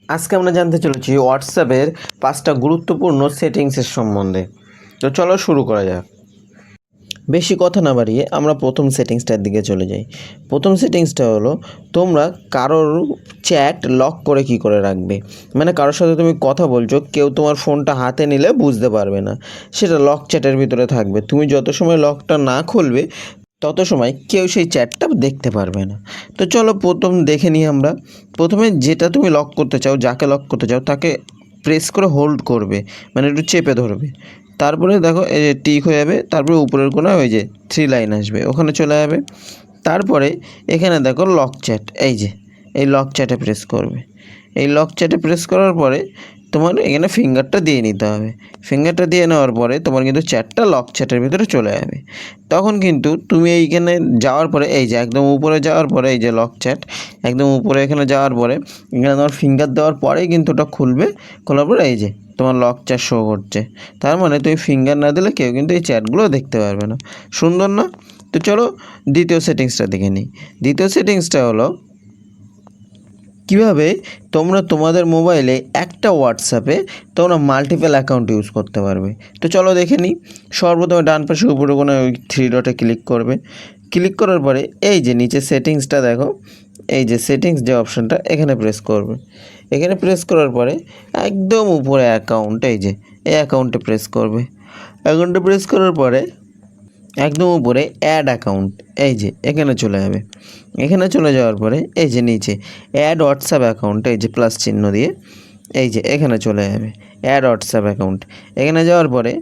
আজকে আমরা জানতে চলেছি হোয়াটসঅ্যাপের 5টা গুরুত্বপূর্ণ সেটিংসের সম্বন্ধে। তো চলো শুরু করা যাক। বেশি কথা না বাড়িয়ে আমরা প্রথম সেটিংসটার দিকে চলে যাই। প্রথম সেটিংসটা হলো তোমরা কারোর চ্যাট লক করে কি করে রাখবে। মানে কারোর সাথে তুমি কথা বলছো, কেউ তোমার ফোনটা হাতে নিলে বুঝতে পারবে না, সেটা লক চ্যাটের ভিতরে থাকবে। তুমি যত সময় লকটা না খুলবে তত সময় কেউ সেই চ্যাটটা দেখতে পারবে না। তো চলো প্রথম দেখে নিই আমরা। প্রথমে যেটা তুমি লক করতে চাও, যাকে লক করতে চাও তাকে প্রেস করে হোল্ড করবে, মানে একটু চেপে ধরবে। তারপরে দেখো এই যে টিক হয়ে যাবে, তারপরে উপরের কোণায় ওই যে 3 লাইন আসবে, ওখানে চলে যাবে। তারপরে এখানে দেখো লক চ্যাট, এই যে এই লক চ্যাটে প্রেস করবে। এই লক চ্যাটে প্রেস করার পরে তোমার এখানে ফিঙ্গারটা দিয়ে নিতে হবে। ফিঙ্গারটা দিয়ে নেওয়ার পরে তোমার কিন্তু চ্যাটটা লক চ্যাটের ভিতরে চলে যাবে। তখন কিন্তু তুমি এইখানে যাওয়ার পরে এই যে একদম উপরে যাওয়ার পরে এই যে লক চ্যাট, একদম উপরে এখানে যাওয়ার পরে এখানে তোমার ফিঙ্গার দেওয়ার পরেই কিন্তু ওটা খুলবে। খোলার পরে এই যে তোমার লক চ্যাট শো করছে। তার মানে তুমি ফিঙ্গার না দিলে কেউ কিন্তু এই চ্যাটগুলো দেখতে পারবে না। সুন্দর না? তো চলো দ্বিতীয় সেটিংসটা দেখে নিই। দ্বিতীয় সেটিংসটা হলো কীভাবে তোমরা তোমাদের মোবাইলে একটা হোয়াটসঅ্যাপে তোমরা মাল্টিপল অ্যাকাউন্ট ইউজ করতে পারবে। তো চলো দেখে নিই। সর্বপ্রথমে ডান পাশে উপরে কোনো ওই 3 ডটে ক্লিক করবে। ক্লিক করার পরে এই যে নিচে সেটিংসটা দেখো, এই যে সেটিংস যে অপশানটা এখানে প্রেস করবে। এখানে প্রেস করার পরে একদম উপরে অ্যাকাউন্ট, এই যে এই অ্যাকাউন্টে প্রেস করবে। অ্যাকাউন্টে প্রেস করার পরে একদম উপরে অ্যাড অ্যাকাউন্ট, এই যে এখানে চলে যাবে। এখানে চলে যাওয়ার পরে এই যে নিচে অ্যাড হোয়াটসঅ্যাপ অ্যাকাউন্ট, এই যে প্লাস চিহ্ন দিয়ে এই যে এখানে চলে যাবে অ্যাড হোয়াটসঅ্যাপ অ্যাকাউন্ট। এখানে যাওয়ার পরে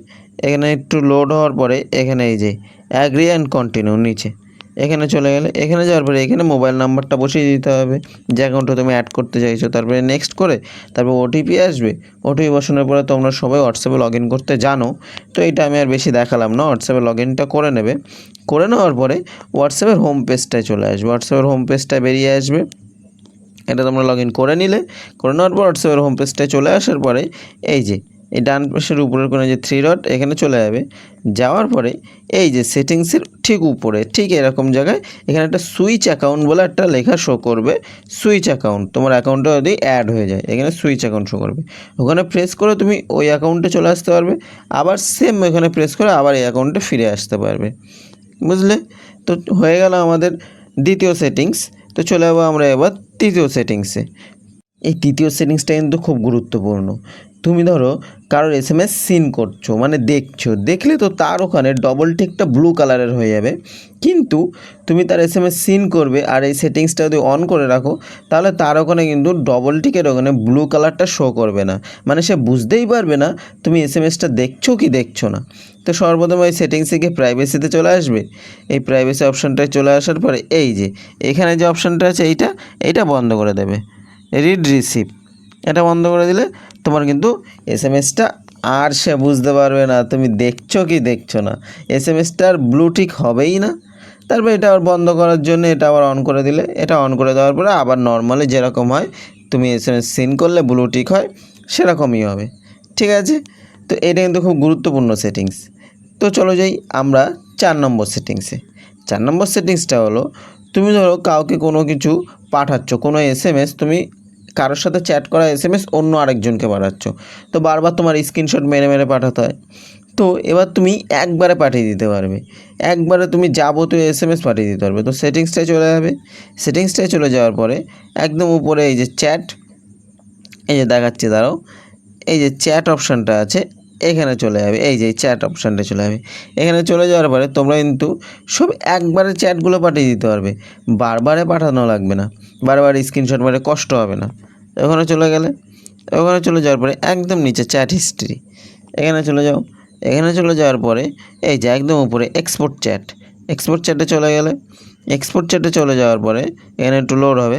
এখানে একটু লোড হওয়ার পরে এখানে এই যে অ্যাগ্রি অ্যান্ড কন্টিনিউ নিচে এখানে চলে গেলে, এখানে যাওয়ার পরে এখানে মোবাইল নাম্বারটা বসিয়ে দিতে হবে যে অ্যাকাউন্টটা তুমি অ্যাড করতে চাইছো। তারপরে নেক্সট করে তারপর ওটিপি আসবে। ওটিপি বসানোর পরে তোমরা সবাই হোয়াটসঅ্যাপে লগ ইন করতে জানো, তো এইটা আমি আর বেশি দেখালাম না। হোয়াটসঅ্যাপে লগ ইনটা করে নেবে। করে নেওয়ার পরে হোয়াটসঅ্যাপের হোম পেজটায় চলে আসবে। হোয়াটসঅ্যাপের হোম পেজটায় বেরিয়ে আসবে। এটা তোমরা লগ ইন করে নিলে। করে নেওয়ার পর হোয়াটসঅ্যাপের হোম পেজটায় চলে আসার পরে এই যে এই ডান পাশের উপরের কোনো যে 3 ডট এখানে চলে যাবে। যাওয়ার পরে এই যে সেটিংসের ঠিক উপরে ঠিক এরকম জায়গায় এখানে একটা সুইচ অ্যাকাউন্ট বলে একটা লেখা শো করবে। সুইচ অ্যাকাউন্ট, তোমার অ্যাকাউন্টটা যদি অ্যাড হয়ে যায় এখানে সুইচ অ্যাকাউন্ট শো করবে। ওখানে প্রেস করে তুমি ওই অ্যাকাউন্টে চলে আসতে পারবে। আবার সেম ওখানে প্রেস করে আবার এই অ্যাকাউন্টে ফিরে আসতে পারবে। বুঝলে? তো হয়ে গেল আমাদের দ্বিতীয় সেটিংস। তো চলে যাবো আমরা এবার তৃতীয় সেটিংসে। এই তৃতীয় সেটিংসটা কিন্তু খুব গুরুত্বপূর্ণ। তুমি ধরো কারোর এসএমএস সিন করছো, মানে দেখছো, দেখলে তো তার ওখানে ডবল টিকটা ব্লু কালারের হয়ে যাবে। কিন্তু তুমি তার এসএমএস সিন করবে আর এই সেটিংসটা যদি অন করে রাখো তাহলে তার ওখানে কিন্তু ডবল টিকের ওখানে ব্লু কালারটা শো করবে না, মানে সে বুঝতেই পারবে না তুমি এসএমএসটা দেখছো কি দেখছো না। তো সর্বপ্রথম এই সেটিংসে গিয়ে প্রাইভেসিতে চলে আসবে। এই প্রাইভেসি অপশানটায় চলে আসার পরে এই যে এখানে যে অপশানটা আছে এইটা বন্ধ করে দেবে। রিড রিসিভ এটা বন্ধ করে দিলে তোমার কিন্তু এসএমএসটা আর সে বুঝতে পারবে না তুমি দেখছো কি দেখছো না, এসএমএসটা আর ব্লু টিক হবেই না। তারপর এটা আবার বন্ধ করার জন্য এটা আবার অন করে দিলে, এটা অন করে দেওয়ার পরে আবার নর্মালি যেরকম হয় তুমি এসএমএস সিন করলে ব্লু টিক হয় সেরকমই হবে। ঠিক আছে? তো এটা কিন্তু খুব গুরুত্বপূর্ণ সেটিংস। তো চলো যাই আমরা 4 নম্বর সেটিংসে। 4 নম্বর সেটিংসটা হলো তুমি ধরো কাউকে কোনো কিছু পাঠাচ্ছ, কোনো এসএমএস তুমি কারোর সাথে চ্যাট করা এসএমএস অন্য আরেকজনকে পাঠাচ্ছ, তো বারবার তোমার স্ক্রিনশট মেরে মেরে পাঠাতে হয়। তো এবার তুমি একবারে পাঠিয়ে দিতে পারবে, একবারে তুমি যাবতীয় এসএমএস পাঠিয়ে দিতে পারবে। তো সেটিংসটায় চলে যাবে। সেটিংসটায় চলে যাওয়ার পরে একদম উপরে এই যে চ্যাট, এই যে দেখাচ্ছি দাঁড়াও, এই যে চ্যাট অপশানটা আছে এখানে চলে যাবে। এই যে চ্যাট অপশানটা চলে যাবে। এখানে চলে যাওয়ার পরে তোমরা কিন্তু সব একবারে চ্যাটগুলো পাঠিয়ে দিতে পারবে, বারবারে পাঠানো লাগবে না, বারবার স্ক্রিনশট মেরে কষ্ট হবে না। ওখানে চলে গেলে, ওখানে চলে যাওয়ার পরে একদম নিচে চ্যাট হিস্ট্রি এখানে চলে যাও। এখানে চলে যাওয়ার পরে এই যে একদম উপরে এক্সপোর্ট চ্যাট, এক্সপোর্ট চ্যাটে চলে গেলে, এক্সপোর্ট চ্যাটে চলে যাওয়ার পরে এখানে একটু লোড হবে,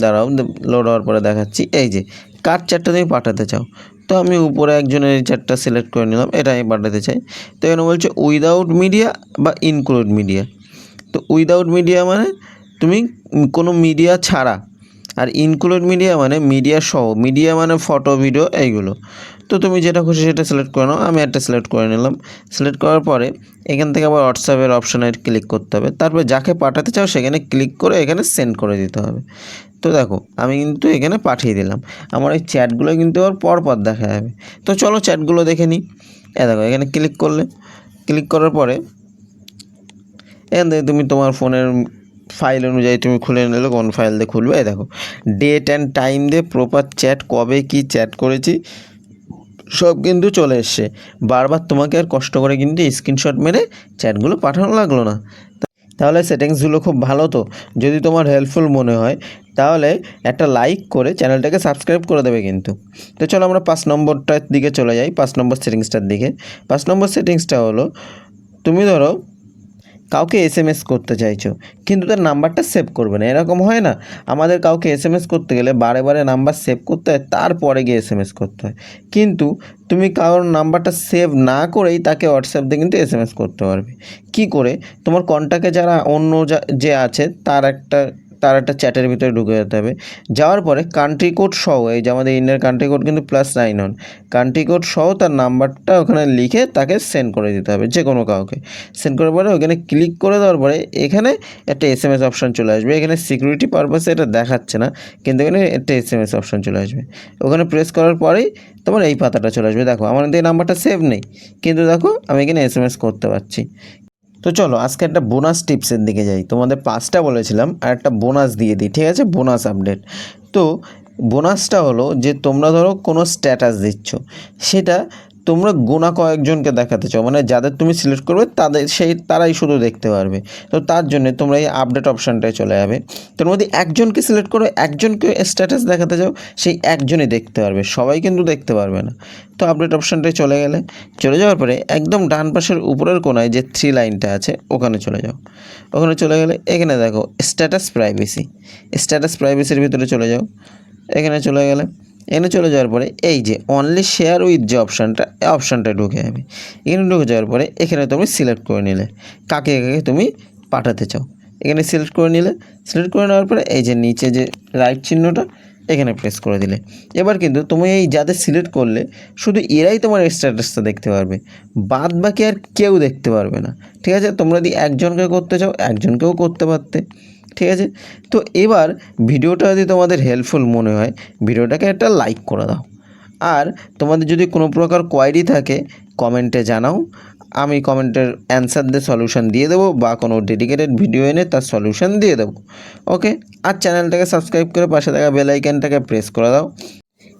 দাঁড়াও লোড হওয়ার পরে দেখাচ্ছি। এই যে কার চ্যাটটা তুমি পাঠাতে চাও, তো আমি উপরে একজনের এই চ্যাটটা সিলেক্ট করে নিলাম, এটা আমি পাঠাতে চাই। তো এখানে বলছে উইদাউট মিডিয়া বা ইনক্লুড মিডিয়া। তো উইদাউট মিডিয়া মানে তুমি কোনো মিডিয়া ছাড়া, আর ইনক্লুড মিডিয়া মানে মিডিয়া সহ, মিডিয়া মানে ফটো ভিডিও এইগুলো। তো তুমি যেটা খুশি সেটা সিলেক্ট করে নাও, আমি একটা সিলেক্ট করে নিলাম। সিলেক্ট করার পরে এখান থেকে আবার হোয়াটসঅ্যাপের অপশানে ক্লিক করতে হবে, তারপরে যাকে পাঠাতে চাও সেখানে ক্লিক করে এখানে সেন্ড করে দিতে হবে। তো দেখো আমি কিন্তু এখানে পাঠিয়ে দিলাম, আমার এই চ্যাটগুলো কিন্তু আবার পরপর দেখা যাবে। তো চলো চ্যাটগুলো দেখে নিই। দেখো এখানে ক্লিক করলে, ক্লিক করার পরে এখান থেকে তুমি তোমার ফোনের ফাইল অনুযায়ী তুমি খুলে নিলে কোন ফাইল দিয়ে খুলবে। দেখো ডেট অ্যান্ড টাইম দিয়ে প্রপার চ্যাট, কবে কি চ্যাট করেছি সব কিন্তু চলে এসছে। বারবার তোমাকে আর কষ্ট করে কিন্তু স্ক্রিনশট মেরে চ্যাটগুলো পাঠানো লাগলো না। তাহলে সেটিংসগুলো খুব ভালো। তো যদি তোমার হেল্পফুল মনে হয় তাহলে একটা লাইক করে চ্যানেলটাকে সাবস্ক্রাইব করে দেবে কিন্তু। তো চলো আমরা 5 নম্বরটার দিকে চলে যাই, 5 নম্বর সেটিংসটার দিকে। 5 নম্বর সেটিংসটা হলো, তুমি ধরো কাউকে এসএমএস করতে চাইছো কিন্তু তার নাম্বারটা সেভ করবে না, এরকম হয় না? আমাদের কাউকে এসএমএস করতে গেলে বারে বারে নাম্বার সেভ করতে হয়, তারপরে গিয়ে এসএমএস করতে হয়। কিন্তু তুমি কারোর নাম্বারটা সেভ না করেই তাকে হোয়াটসঅ্যাপ দিয়ে কিন্তু এসএমএস করতে পারবে। কি করে? তোমার কন্ট্যাক্টে যারা অন্য যে আছে তার একটা চ্যাটের ভিতরে ঢুকে যেতে হবে। যাওয়ার পরে কান্ট্রি কোড সহ, এই যে আমাদের ইন্ডিয়ার কান্ট্রি কোড কিন্তু +91, কান্ট্রি কোড সহ তার নাম্বারটা ওখানে লিখে তাকে সেন্ড করে দিতে হবে, যে কোনো কাউকে। সেন্ড করার পরে ওখানে ক্লিক করে দেওয়ার পরে এখানে একটা এসএমএস অপশান চলে আসবে। এখানে সিকিউরিটি পারপাসে এটা দেখাচ্ছে না, কিন্তু এখানে একটা এসএমএস অপশান চলে আসবে। ওখানে প্রেস করার পরেই তোমার এই পাতাটা চলে আসবে। দেখো আমার এই নাম্বারটা সেভ নেই, কিন্তু দেখো আমি এখানে এসএমএস করতে পারছি। তো চলো আজকে একটা বোনাস টিপসের দিকে যাই। তোমাদের 5টা বলেছিলাম, আর একটা বোনাস দিয়ে দিই, ঠিক আছে? Bonus update. তো বোনাসটা হলো যে তোমরা ধরো কোনো স্ট্যাটাস দিচ্ছ, সেটা তোমরা গোনা কয়েকজনকে দেখাতে চাও, মানে যাদের তুমি সিলেক্ট করবে তারাই শুধু দেখতে পারবে। তো তার জন্য তোমরা এই আপডেট অপশানটায় চলে যাবে। তোর মধ্যে একজনকে সিলেক্ট করো, একজনকে স্ট্যাটাস দেখাতে চাও, সেই একজনই দেখতে পারবে, সবাই কিন্তু দেখতে পারবে না। তো আপডেট অপশানটায় চলে যাওয়ার পরে একদম ডান পাশের উপরের কোনায় যে 3 লাইনটা আছে ওখানে চলে যাও। ওখানে চলে গেলে এখানে দেখো স্ট্যাটাস প্রাইভেসির ভিতরে চলে যাও। এখানে চলে যাওয়ার পরে এই যে অনলি শেয়ার উইথ যে অপশানটা ঢুকে যাবে। এখানে ঢুকে যাওয়ার পরে এখানে তুমি সিলেক্ট করে নিলে কাকে তুমি পাঠাতে চাও। এখানে সিলেক্ট করে নেওয়ার পরে এই যে নিচে যে রাইট চিহ্নটা এখানে প্রেস করে দিলে, এবার কিন্তু তুমি এই যাদের সিলেক্ট করলে শুধু এরাই তোমার স্ট্যাটাসটা দেখতে পারবে, বাদ বাকি আর কেউ দেখতে পারবে না। ঠিক আছে? তোমরা যদি একজনকে করতে চাও একজনকেও করতে পারতে। ঠিক আছে? তো এবার ভিডিওটা যদি তোমাদের হেল্পফুল মনে হয় ভিডিওটাকে একটা লাইক করে দাও। আর তোমাদের যদি কোনো প্রকার কোয়ারি থাকে কমেন্টে জানাও, আমি কমেন্টের অ্যান্সার দিয়ে সলিউশন দিয়ে দেবো, বা কোনো ডেডিকেটেড ভিডিও এনে তার সলিউশন দিয়ে দেবো। ওকে? আর চ্যানেলটাকে সাবস্ক্রাইব করে পাশে থাকা বেল আইকনটাকে প্রেস করে দাও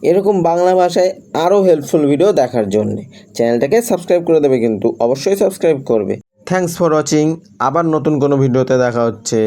এরকম বাংলা ভাষায় আরও হেল্পফুল ভিডিও দেখার জন্যে। চ্যানেলটাকে সাবস্ক্রাইব করে দেবে কিন্তু, অবশ্যই সাবস্ক্রাইব করবে। Thanks for watching. আবার নতুন কোনো ভিডিওতে দেখা হচ্ছে।